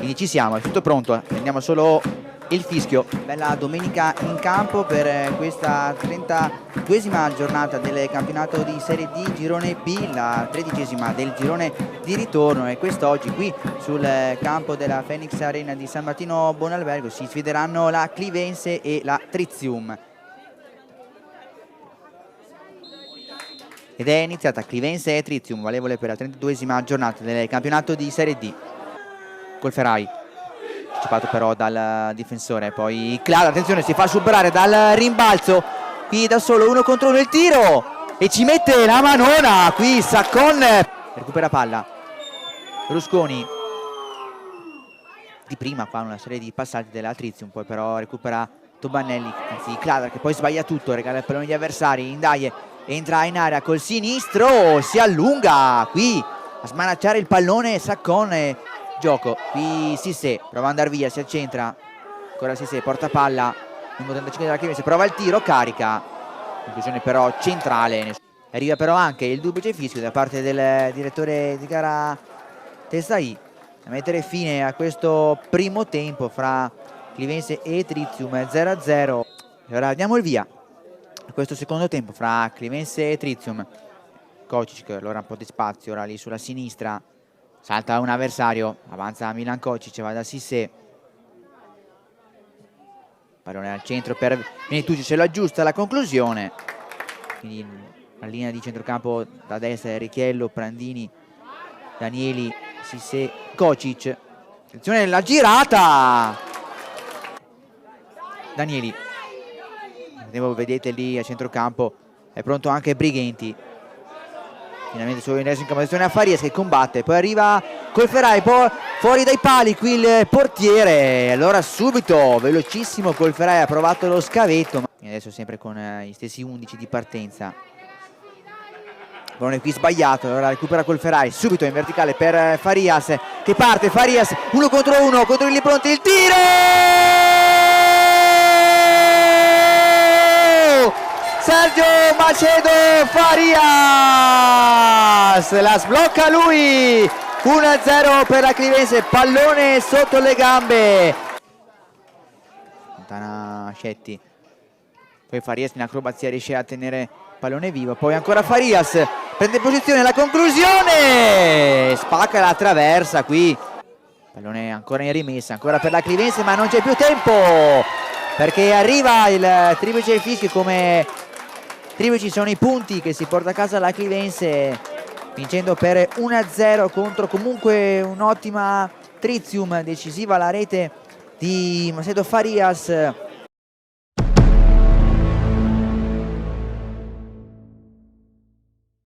quindi ci siamo, è tutto pronto, prendiamo solo il fischio. Bella domenica in campo per questa 32esima giornata del campionato di Serie D Girone B, la 13esima del girone di ritorno, e quest'oggi qui sul campo della Phoenix Arena di San Martino Buonalbergo si sfideranno la Clivense e la Tritium. Ed è iniziata Clivense e Tritium, valevole per la 32esima giornata del campionato di Serie D. Colferai, anticipato però dal difensore, poi Clara, attenzione, si fa superare dal rimbalzo, qui da solo 1 contro 1 il tiro e ci mette la manona, qui Saccon recupera palla, Rusconi di prima fa una serie di passaggi della Tritium, poi però recupera Tobanelli, anzi Clara che poi sbaglia tutto, regala il pallone agli avversari, Indaye entra in area col sinistro, si allunga qui a smanacciare il pallone Saccon. Gioco, qui Sissé prova ad andare via, si accentra, ancora Sissé, porta palla, numero 35 della Clivense, prova il tiro, carica, conclusione però centrale. Arriva però anche il duplice fischio da parte del direttore di gara Tessai a mettere fine a questo primo tempo fra Clivense e Tritium 0-0. E ora diamo il via a questo secondo tempo fra Clivense e Tritium. Kocic, allora un po' di spazio ora lì sulla sinistra, salta un avversario, avanza Milan Kocic, va da Sissé, pallone al centro per Venetucci, se lo aggiusta alla conclusione, quindi la linea di centrocampo da destra Richiello, Prandini, Danieli, Sissé, Kocic, attenzione la girata, Danieli, vedete lì a centrocampo è pronto anche Brighenti, finalmente il suo ingresso in campo a Farias che combatte, poi arriva Colferai, poi fuori dai pali qui il portiere, allora subito velocissimo Colferai ha provato lo scavetto, e adesso sempre con gli stessi 11 di partenza, pallone qui sbagliato, allora recupera Colferai subito in verticale per Farias che parte, Farias 1 contro 1 contro il pronti, il tiro! Sergio Macedo Farias la sblocca lui, 1-0 per la Clivense, pallone sotto le gambe, lontana Scetti, poi Farias in acrobazia riesce a tenere il pallone vivo, poi ancora Farias prende posizione, la conclusione, spacca la traversa qui, pallone ancora in rimessa, ancora per la Clivense, ma non c'è più tempo perché arriva il triplice fischio, come triplici sono i punti che si porta a casa la Clivense vincendo per 1-0 contro comunque un'ottima Tritium, decisiva la rete di Macedo Farias.